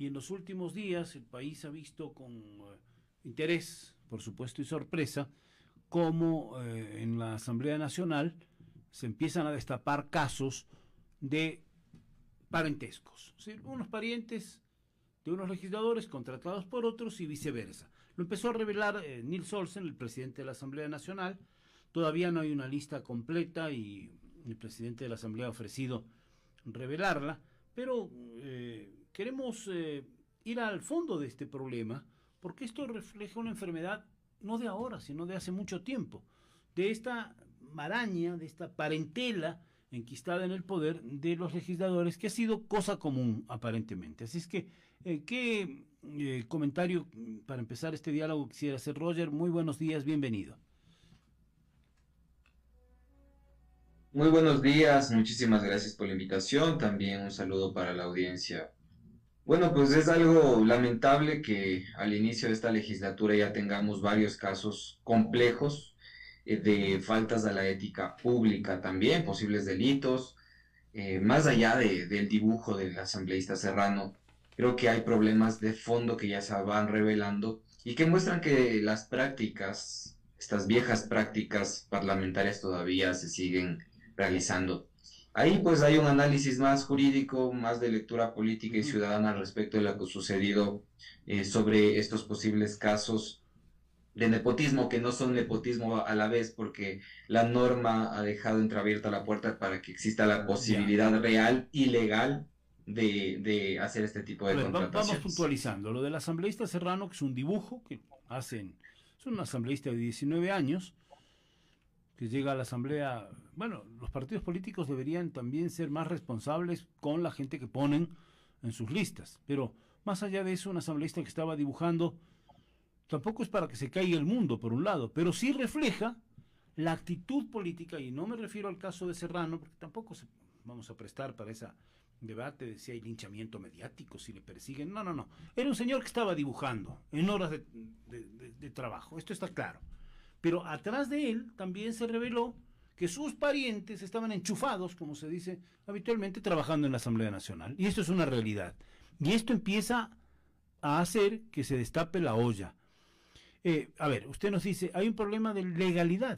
y en los últimos días el país ha visto con interés, por supuesto, y sorpresa, cómo en la Asamblea Nacional se empiezan a destapar casos de parentescos, es decir, unos parientes de unos legisladores contratados por otros y viceversa. Lo empezó a revelar Nils Olsen, el presidente de la Asamblea Nacional. Todavía no hay una lista completa y el presidente de la Asamblea ha ofrecido revelarla, pero queremos ir al fondo de este problema, porque esto refleja una enfermedad no de ahora, sino de hace mucho tiempo, de esta maraña, de esta parentela enquistada en el poder de los legisladores, que ha sido cosa común aparentemente. Así es que, ¿qué comentario para empezar este diálogo quisiera hacer, Roger? Muy buenos días, bienvenido. Muy buenos días, muchísimas gracias por la invitación, también un saludo para la audiencia. Bueno, pues es algo lamentable que al inicio de esta legislatura ya tengamos varios casos complejos de faltas a la ética pública también, posibles delitos, más allá del dibujo del asambleísta Serrano. Creo que hay problemas de fondo que ya se van revelando y que muestran que las prácticas, estas viejas prácticas parlamentarias todavía se siguen realizando. Ahí pues hay un análisis más jurídico, más de lectura política y ciudadana al respecto de lo que ha sucedido sobre estos posibles casos de nepotismo, que no son nepotismo a la vez, porque la norma ha dejado entreabierta la puerta para que exista la Ya. posibilidad real y legal de hacer este tipo A de ver, vamos contrataciones. puntualizando. Lo del asambleísta Serrano, que es un dibujo que hacen, es un asambleísta de 19 años, que llega a la asamblea. Bueno, los partidos políticos deberían también ser más responsables con la gente que ponen en sus listas, pero más allá de eso, un asambleísta que estaba dibujando tampoco es para que se caiga el mundo, por un lado, pero sí refleja la actitud política, y no me refiero al caso de Serrano, porque tampoco vamos a prestar para ese debate de si hay linchamiento mediático, si le persiguen. No, no, no. Era un señor que estaba dibujando en horas de trabajo, esto está claro. Pero atrás de él también se reveló que sus parientes estaban enchufados, como se dice habitualmente, trabajando en la Asamblea Nacional. Y esto es una realidad. Y esto empieza a hacer que se destape la olla. A ver, usted nos dice, hay un problema de legalidad.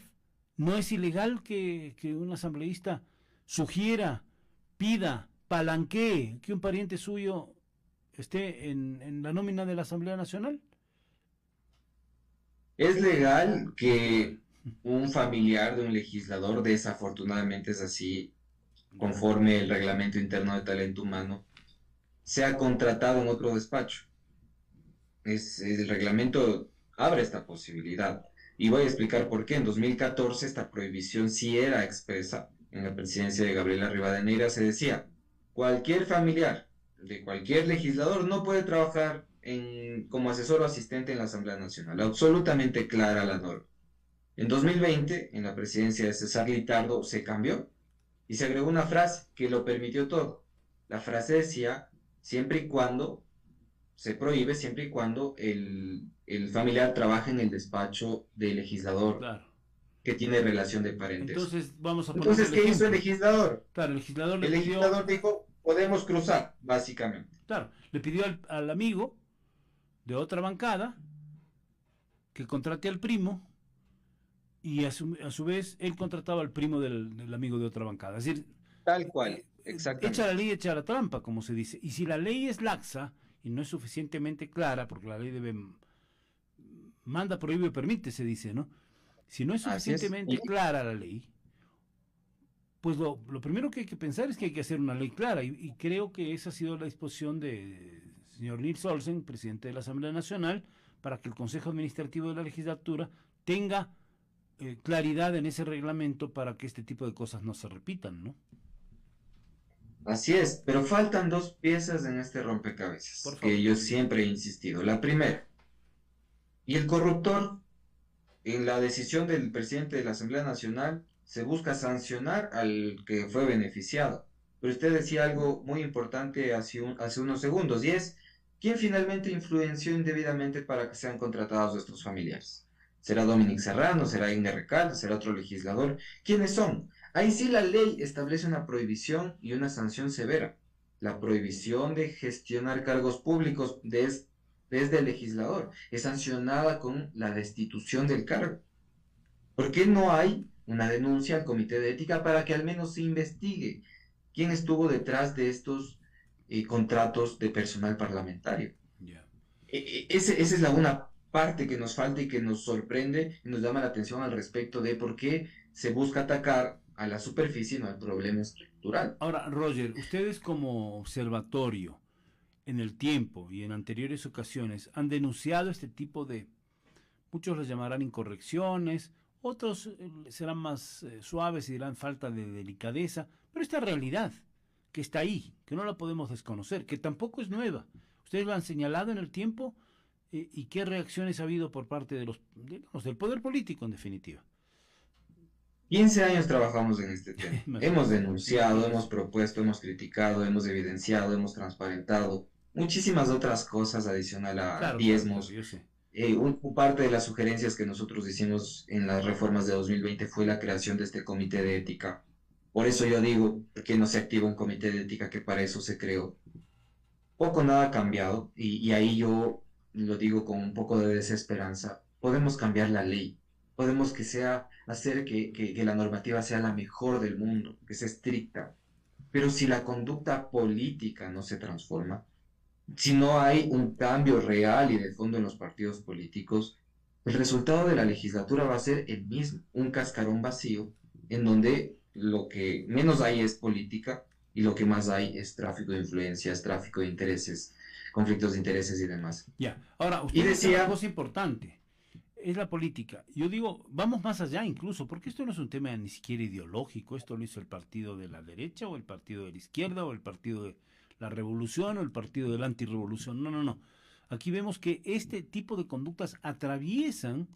No es ilegal que un asambleísta sugiera, pida, palanquee que un pariente suyo esté en la nómina de la Asamblea Nacional. Es legal que un familiar de un legislador, desafortunadamente es así, Ya. conforme el reglamento interno de talento humano, sea contratado en otro despacho. El reglamento abre esta posibilidad. Y voy a explicar por qué. En 2014 esta prohibición sí era expresa. En la presidencia de Gabriela Rivadeneira se decía, cualquier familiar de cualquier legislador no puede trabajar como asesor o asistente en la Asamblea Nacional. Absolutamente clara la norma. En 2020, en la presidencia de César Litardo, se cambió y se agregó una frase que lo permitió todo. La frase decía, siempre y cuando se prohíbe siempre y cuando el familiar trabaje en el despacho del legislador Claro. que tiene relación de parentesco. Entonces vamos a poner Entonces, el ¿qué hizo el ejemplo. legislador? Claro, el legislador le El pidió, legislador dijo, podemos cruzar, básicamente. claro, le pidió al amigo de otra bancada que contrate al primo, y a su vez él contrataba al primo del amigo de otra bancada. Es decir, Tal cual, eh, echa la exactamente. ley, echa la trampa, como se dice. Y si la ley es laxa y no es suficientemente clara, porque la ley debe manda, prohíbe, permite, se dice, ¿no? Si no es Así es. suficientemente clara la ley, pues lo primero que hay que pensar es que hay que hacer una ley clara, y creo que esa ha sido la disposición de señor Nils Olsen, presidente de la Asamblea Nacional, para que el Consejo Administrativo de la Legislatura tenga claridad en ese reglamento para que este tipo de cosas no se repitan, ¿no? Así es, pero faltan dos piezas en este Por rompecabezas que favor. yo siempre he insistido. La primera, y el corruptor, en la decisión del presidente de la Asamblea Nacional se busca sancionar al que fue beneficiado. Pero usted decía algo muy importante hace unos segundos, y es, ¿quién finalmente influenció indebidamente para que sean contratados estos familiares? ¿Será Dominic Serrano? ¿Será Inger Recalde? ¿Será otro legislador? ¿Quiénes son? Ahí sí la ley establece una prohibición y una sanción severa. la prohibición de gestionar cargos públicos desde el legislador es sancionada con la destitución del cargo. ¿Por qué no hay una denuncia al Comité de Ética para que al menos se investigue quién estuvo detrás de estos contratos de personal parlamentario? Ya. Esa es la una parte que nos falta y que nos sorprende y nos llama la atención al respecto de por qué se busca atacar a la superficie y no al problema estructural. Ahora, Roger, ustedes como observatorio, en el tiempo y en anteriores ocasiones, han denunciado este tipo de, muchos les llamarán incorrecciones, otros serán más suaves y dirán falta de delicadeza, pero esta realidad que está ahí, que no la podemos desconocer, que tampoco es nueva. Ustedes lo han señalado en el tiempo y qué reacciones ha habido por parte de los, digamos, del poder político en definitiva. 15 años trabajamos en este tema. Hemos Imagínate, denunciado, hemos propuesto, hemos criticado, hemos evidenciado, hemos transparentado muchísimas otras cosas adicional a claro, claro, claro, diezmos. yo sé. Parte de las sugerencias que nosotros hicimos en las reformas de 2020 fue la creación de este comité de ética. Por eso yo digo que no se activa un comité de ética que para eso se creó. Poco nada ha cambiado y ahí yo lo digo con un poco de desesperanza. Podemos cambiar la ley, podemos hacer que la normativa sea la mejor del mundo, que sea estricta, pero si la conducta política no se transforma, si no hay un cambio real y de fondo en los partidos políticos, el resultado de la legislatura va a ser el mismo, un cascarón vacío, en donde lo que menos hay es política y lo que más hay es tráfico de influencias, tráfico de intereses, conflictos de intereses y demás. Ya, ahora, Y usted dice una decía, cosa importante, es la política. Yo digo, vamos más allá incluso, porque esto no es un tema ni siquiera ideológico, esto lo hizo el partido de la derecha o el partido de la izquierda o el partido de la revolución o el partido de la antirrevolución. No, no, no. Aquí vemos que este tipo de conductas atraviesan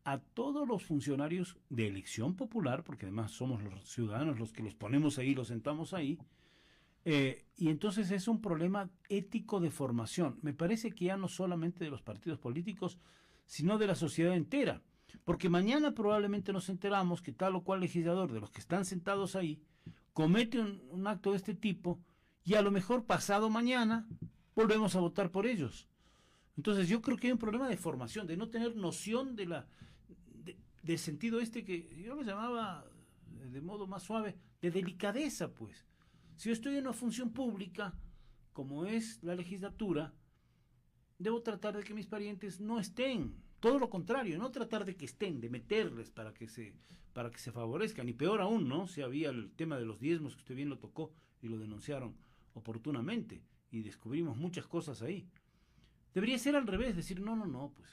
a todos los funcionarios de elección popular, porque además somos los ciudadanos los que los ponemos ahí, los sentamos ahí, y entonces es un problema ético de formación. Me parece que ya no solamente de los partidos políticos, sino de la sociedad entera. Porque mañana probablemente nos enteramos que tal o cual legislador de los que están sentados ahí comete un acto de este tipo y a lo mejor pasado mañana volvemos a votar por ellos. Entonces yo creo que hay un problema de formación, de no tener noción del sentido este que yo lo llamaba de modo más suave, de delicadeza, pues. Si yo estoy en una función pública, como es la legislatura, debo tratar de que mis parientes no estén. Todo lo contrario, no tratar de que estén, de meterles para que se favorezcan. Y peor aún, ¿no? Si había el tema de los diezmos, que usted bien lo tocó y lo denunciaron oportunamente. Y descubrimos muchas cosas ahí. Debería ser al revés, decir, no, no, no, pues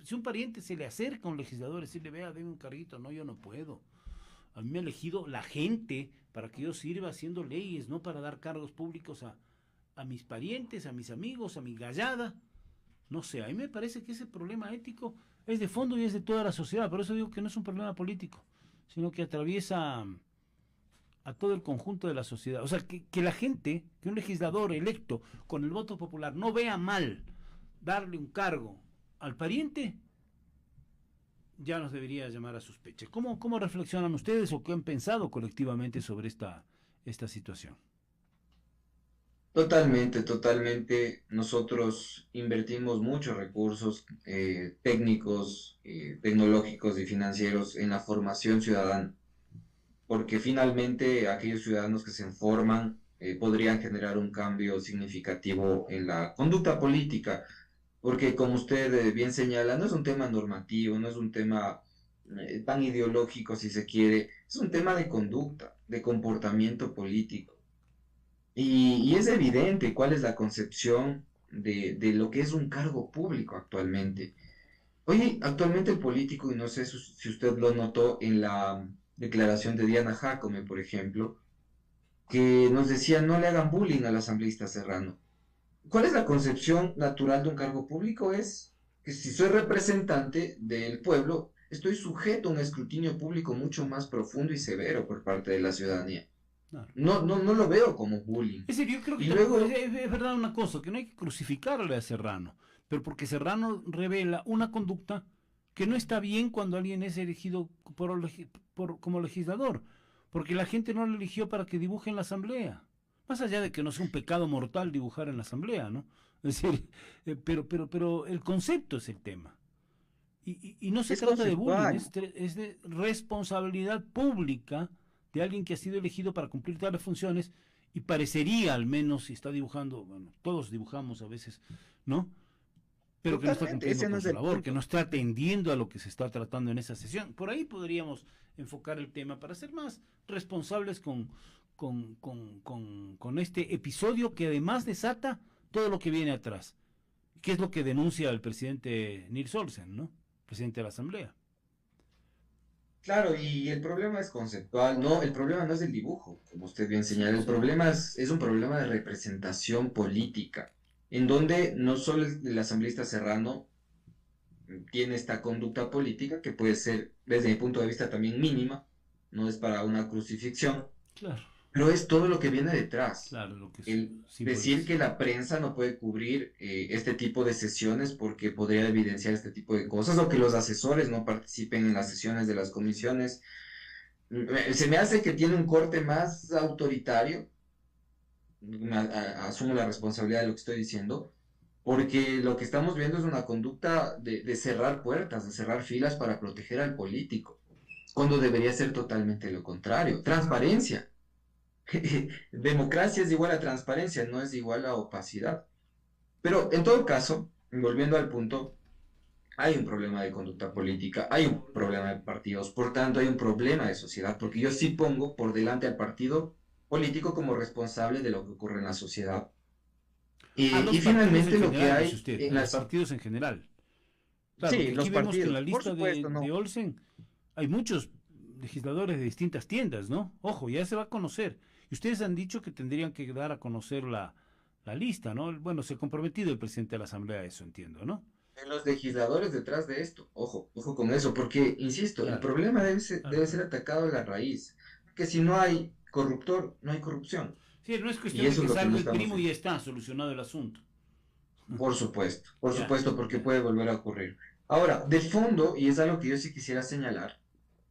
si un pariente se le acerca a un legislador, decirle, vea, deme un carguito, no, yo no puedo. A mí me ha elegido la gente para que yo sirva haciendo leyes, no para dar cargos públicos a mis parientes, a mis amigos, a mi gallada. No sé, a mí me parece que ese problema ético es de fondo y es de toda la sociedad. Por eso digo que no es un problema político, sino que atraviesa a todo el conjunto de la sociedad. O sea, que la gente, que un legislador electo con el voto popular no vea mal darle un cargo al pariente, ya nos debería llamar a sospecha. ¿Cómo reflexionan ustedes o qué han pensado colectivamente sobre esta situación? totalmente, totalmente, nosotros invertimos muchos recursos técnicos, tecnológicos y financieros en la formación ciudadana, porque finalmente aquellos ciudadanos que se forman podrían generar un cambio significativo en la conducta política, porque como usted bien señala, no es un tema normativo, no es un tema tan ideológico si se quiere, es un tema de conducta, de comportamiento político. Y es evidente cuál es la concepción de lo que es un cargo público actualmente. Oye, actualmente el político, y no sé si usted lo notó en la declaración de Diana Jacome, por ejemplo, que nos decía no le hagan bullying al asambleísta Serrano. ¿Cuál es la concepción natural de un cargo público? Es que si soy representante del pueblo, estoy sujeto a un escrutinio público mucho más profundo y severo por parte de la ciudadanía. Claro. No, no, no lo veo como bullying. Es decir, yo creo que Y tampoco luego, es verdad una cosa, que no hay que crucificarle a Serrano, pero porque Serrano revela una conducta que no está bien cuando alguien es elegido como legislador, porque la gente no lo eligió para que dibuje en la asamblea. Más allá de que no sea un pecado mortal dibujar en la asamblea, ¿no? Es decir, pero el concepto es el tema. Y no se Es trata de bullying, conceptual. es de responsabilidad pública de alguien que ha sido elegido para cumplir tales funciones y parecería, al menos, si está dibujando, bueno, todos dibujamos a veces, ¿no? Pero que no está Totalmente, cumpliendo ese no con es su el labor, que punto. no está atendiendo a lo que se está tratando en esa sesión. Por ahí podríamos enfocar el tema para ser más responsables con este episodio que además desata todo lo que viene atrás, que es lo que denuncia el presidente Nils Olsen, ¿no? Presidente de la Asamblea. Claro, y el problema es conceptual, no, el problema no es del dibujo, como usted bien Sí, señala, el sí, problema es un problema de representación política, en donde no solo el asambleísta Serrano tiene esta conducta política, que puede ser, desde mi punto de vista, también mínima, no es para una crucifixión, claro, pero es todo lo que viene detrás. claro, lo que El decir simboliza. que la prensa no puede cubrir este tipo de sesiones porque podría evidenciar este tipo de cosas, o que los asesores no participen en las sesiones de las comisiones, se me hace que tiene un corte más autoritario, asumo la responsabilidad de lo que estoy diciendo, porque lo que estamos viendo es una conducta de cerrar puertas, de cerrar filas para proteger al político, cuando debería ser totalmente lo contrario. Transparencia. Democracia es igual a transparencia, no es igual a opacidad. Pero en todo caso, volviendo al punto, hay un problema de conducta política, hay un problema de partidos, por tanto hay un problema de sociedad, porque yo sí pongo por delante al partido político como responsable de lo que ocurre en la sociedad. A Y los partidos en finalmente lo que general, dice hay usted, en a los las... partidos en general. Claro, Sí, porque aquí los vemos que en la partidos, por lista supuesto, de no. Olsen hay muchos legisladores de distintas tiendas, ¿no? Ojo, ya se va a conocer. Y ustedes han dicho que tendrían que dar a conocer la lista, ¿no? Bueno, se ha comprometido el presidente de la Asamblea a eso, entiendo, ¿no? En los legisladores detrás de esto, ojo, ojo con eso, porque, insisto, el Claro, problema claro, debe ser claro. atacado a la raíz, que si no hay corruptor, no hay corrupción, Sí, no es y cuestión de eso que es lo que no salga el estamos primo y ya viendo. está solucionado el asunto. Por Ya, supuesto, porque ya, puede volver a ocurrir. Ahora, de fondo, y es algo que yo sí quisiera señalar,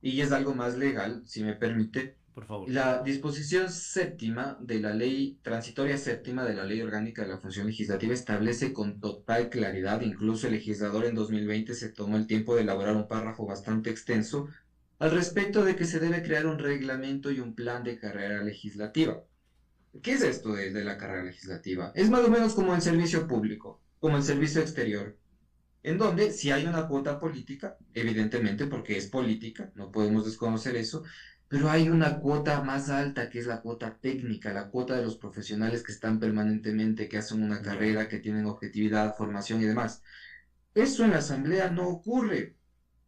y es algo más legal, si me permite, por favor. la disposición séptima de la ley, transitoria séptima de la Ley Orgánica de la Función Legislativa establece con total claridad, incluso el legislador en 2020 se tomó el tiempo de elaborar un párrafo bastante extenso al respecto de que se debe crear un reglamento y un plan de carrera legislativa. ¿Qué es esto de la carrera legislativa? Es más o menos como el servicio público, como el servicio exterior, en donde si hay una cuota política, evidentemente porque es política, no podemos desconocer eso, pero hay una cuota más alta que es la cuota técnica, la cuota de los profesionales que están permanentemente, que hacen una Ya. carrera, que tienen objetividad, formación y demás. Eso en la Asamblea no ocurre.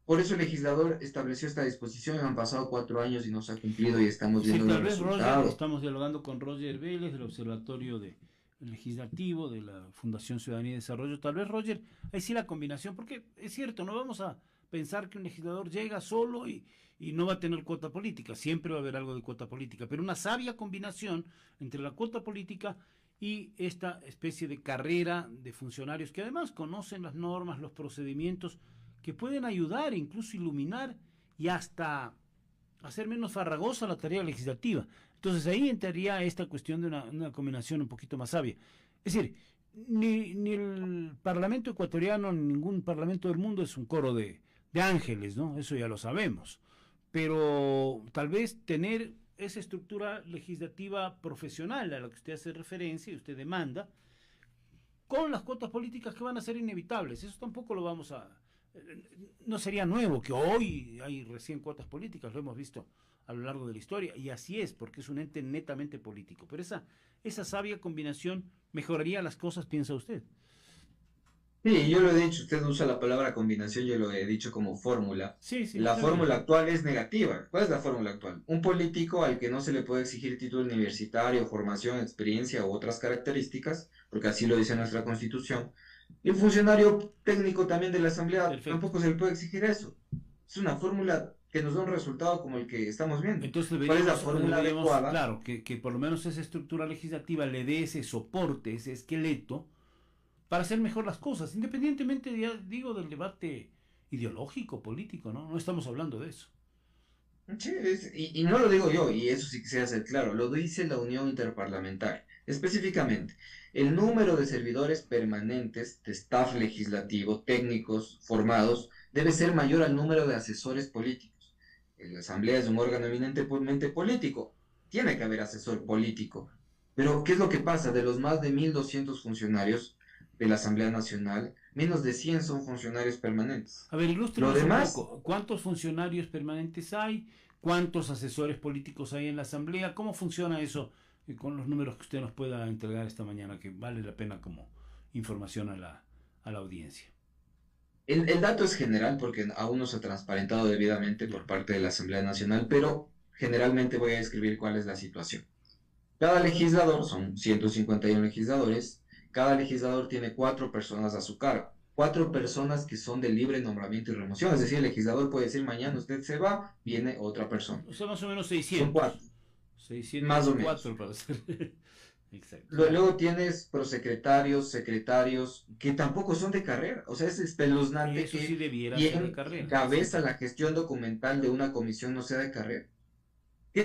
Por eso el legislador estableció esta disposición y han pasado 4 años y no se ha cumplido y estamos Sí, viendo los tal vez Roger, resultados. estamos dialogando con Roger Vélez del Observatorio Legislativo de la Fundación Ciudadanía y Desarrollo. Tal vez Roger, ahí sí la combinación, porque es cierto, no vamos a pensar que un legislador llega solo y no va a tener cuota política, siempre va a haber algo de cuota política, pero una sabia combinación entre la cuota política y esta especie de carrera de funcionarios que además conocen las normas, los procedimientos, que pueden ayudar, incluso iluminar y hasta hacer menos farragosa la tarea legislativa. Entonces ahí entraría esta cuestión de una combinación un poquito más sabia. Es decir, ni el Parlamento ecuatoriano, ni ningún Parlamento del mundo es un coro de ángeles, ¿no? Eso ya lo sabemos. Pero tal vez tener esa estructura legislativa profesional a la que usted hace referencia y usted demanda, con las cuotas políticas que van a ser inevitables. Eso tampoco lo vamos a... No sería nuevo que hoy hay recién cuotas políticas, lo hemos visto a lo largo de la historia, y así es, porque es un ente netamente político. Pero esa sabia combinación mejoraría las cosas, piensa usted. Sí, yo lo he dicho, usted usa la palabra combinación, yo lo he dicho como fórmula. Sí, sí, La está bien. fórmula actual es negativa. ¿Cuál es la fórmula actual? Un político al que no se le puede exigir título universitario, formación, experiencia u otras características, porque así lo dice nuestra Constitución. Y un funcionario técnico también de la Asamblea Perfecto. tampoco se le puede exigir eso. Es una fórmula que nos da un resultado como el que estamos viendo. Entonces ¿Cuál es la fórmula deberíamos adecuada? claro, que por lo menos esa estructura legislativa le dé ese soporte, ese esqueleto, para hacer mejor las cosas, independientemente, ya digo, del debate ideológico, político, ¿no? No estamos hablando de eso. Sí, y no lo digo yo, y eso sí quisiera ser claro, lo dice la Unión Interparlamentaria. Específicamente, el número de servidores permanentes de staff legislativo, técnicos formados, debe ser mayor al número de asesores políticos. La Asamblea es un órgano eminentemente político. Tiene que haber asesor político. Pero, ¿qué es lo que pasa? De los más de 1.200 funcionarios de la Asamblea Nacional, menos de 100 son funcionarios permanentes. A ver, Lo ilústrenos un demás, poco. ¿Cuántos funcionarios permanentes hay? ¿Cuántos asesores políticos hay en la Asamblea? ¿Cómo funciona eso con los números que usted nos pueda entregar esta mañana, que vale la pena como información a la audiencia? el dato es general porque aún no se ha transparentado debidamente Ya. por parte de la Asamblea Nacional, pero generalmente voy a describir cuál es la situación. Cada legislador, son 151 legisladores, cada legislador tiene 4 personas a su cargo. 4 personas que son de libre nombramiento y remoción. Es decir, el legislador puede decir mañana usted se va, viene otra persona. O sea, más o menos Son 600. cuatro, más o menos. 604 para ser. Exacto, ya. Luego tienes prosecretarios, secretarios, que tampoco son de carrera. O sea, es espeluznante Eso sí que debiera ser de quien carrera. encabeza la gestión documental de una comisión no sea de carrera.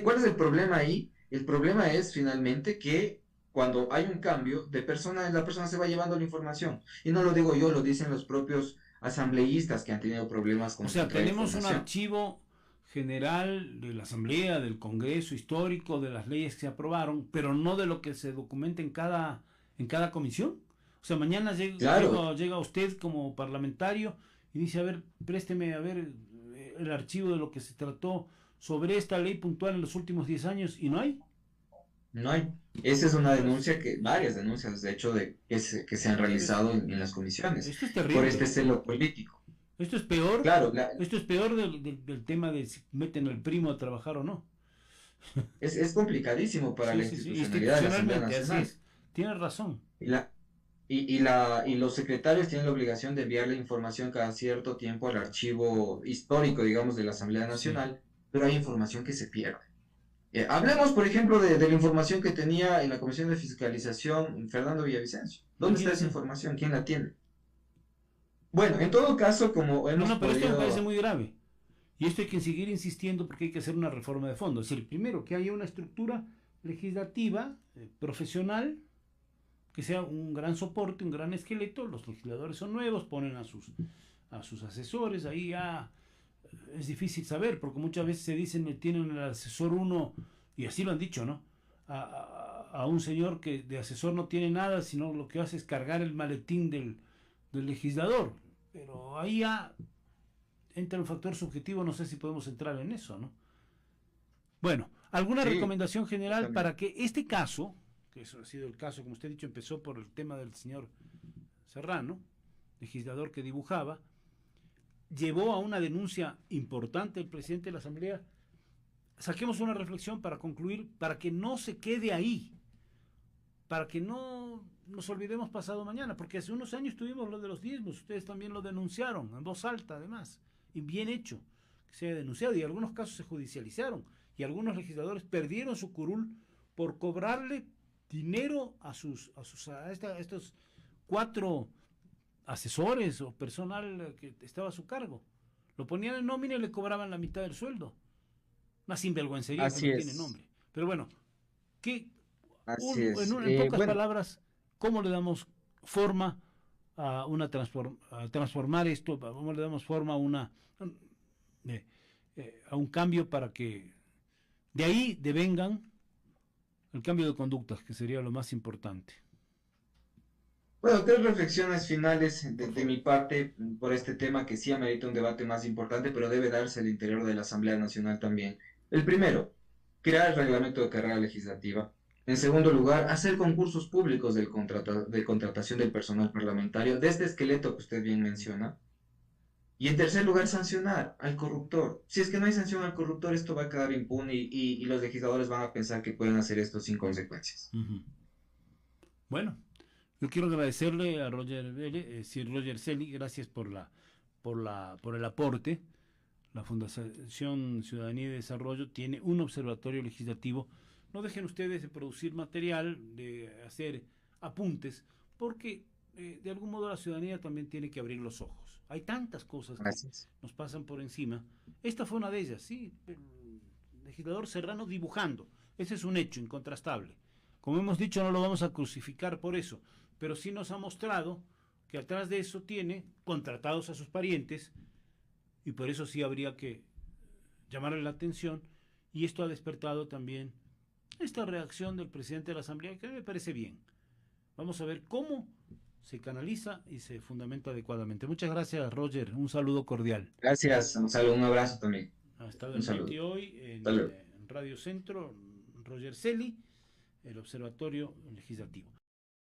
¿Cuál es el problema ahí? El problema es finalmente que cuando hay un cambio de persona, la persona se va llevando la información. Y no lo digo yo, lo dicen los propios asambleístas que han tenido problemas O con sea, filtrar tenemos un información. archivo general de la Asamblea, del Congreso histórico, de las leyes que se aprobaron, pero no de lo que se documenta en cada comisión. O sea, mañana Claro, llega usted como parlamentario y dice, a ver, présteme a ver el archivo de lo que se trató sobre esta ley puntual en los últimos 10 años y no hay. no hay. Esa es una Pues, denuncia varias denuncias, de hecho, que se han es- realizado en las comisiones esto es por este terrible. celo político. Esto es peor. Claro, Esto es peor del tema de si meten al primo a trabajar o no. es complicadísimo para Sí, la sí, sí, institucionalidad de la Asamblea institucionalmente, así Nacional. es. Tienes razón. Y, la, y los secretarios tienen la obligación de enviar la información cada cierto tiempo al archivo histórico, digamos, de la Asamblea Sí. Nacional, pero hay información que se pierde. Hablemos, por ejemplo, de la información que tenía en la Comisión de Fiscalización Fernando Villavicencio. ¿Y ¿Dónde quién está la esa tiene? información? ¿Quién la tiene? Bueno, en todo caso, como No, hemos no, pero esto me parece podido... muy grave. Y esto hay que seguir insistiendo porque hay que hacer una reforma de fondo. Es decir, primero, que haya una estructura legislativa, profesional, que sea un gran soporte, un gran esqueleto. Los legisladores son nuevos, ponen a sus asesores. Ahí ya es difícil saber, porque muchas veces se dicen, tienen el asesor uno, y así lo han dicho, ¿no? A un señor que de asesor no tiene nada, sino lo que hace es cargar el maletín del legislador. Pero ahí ya entra un factor subjetivo, no sé si podemos entrar en eso, ¿no? Bueno, ¿alguna Sí, recomendación general justamente. para que este caso, que eso ha sido el caso, como usted ha dicho, empezó por el tema del señor Serrano, legislador que dibujaba, llevó a una denuncia importante del presidente de la Asamblea? Saquemos una reflexión para concluir, para que no se quede ahí, para que no nos olvidemos pasado mañana, porque hace unos años tuvimos lo de los diezmos, ustedes también lo denunciaron, en voz alta además, y bien hecho que se haya denunciado, y algunos casos se judicializaron, y algunos legisladores perdieron su curul por cobrarle dinero a estos 4 asesores o personal que estaba a su cargo. Lo ponían en nómina y le cobraban la mitad del sueldo. Una sinvergüencería que Así no tiene es, nombre. Pero bueno, ¿qué, así es. en pocas Bueno, palabras, ¿cómo le damos forma a transformar esto? ¿Cómo le damos forma eh, a un cambio para que de ahí devengan el cambio de conductas, que sería lo más importante? bueno, 3 reflexiones finales Por de favor. mi parte por este tema que sí amerita un debate más importante, pero debe darse al interior de la Asamblea Nacional también. El primero, crear el reglamento de carrera legislativa. En segundo lugar, hacer concursos públicos de contratación del personal parlamentario, de este esqueleto que usted bien menciona. Y en tercer lugar, sancionar al corruptor. Si es que no hay sanción al corruptor, esto va a quedar impune y los legisladores van a pensar que pueden hacer esto sin consecuencias. Uh -huh. Bueno, yo quiero agradecerle a Roger Vélez, Sir Roger Celi, gracias por el aporte. La Fundación Ciudadanía y Desarrollo tiene un observatorio legislativo. No dejen ustedes de producir material, de hacer apuntes, porque de algún modo la ciudadanía también tiene que abrir los ojos. Hay tantas cosas que Gracias. nos pasan por encima. Esta fue una de ellas, sí. legislador Serrano dibujando. Ese es un hecho incontrastable. Como hemos dicho, no lo vamos a crucificar por eso, pero sí nos ha mostrado que atrás de eso tiene contratados a sus parientes, y por eso sí habría que llamarle la atención, y esto ha despertado también esta reacción del presidente de la Asamblea, que me parece bien. Vamos a ver cómo se canaliza y se fundamenta adecuadamente. Muchas gracias, Roger. Un saludo cordial. Gracias, un saludo, un abrazo también. Ha estado Un en saludo. Noti Hoy, en Hasta luego. Radio Centro, Roger Celi, el Observatorio Legislativo.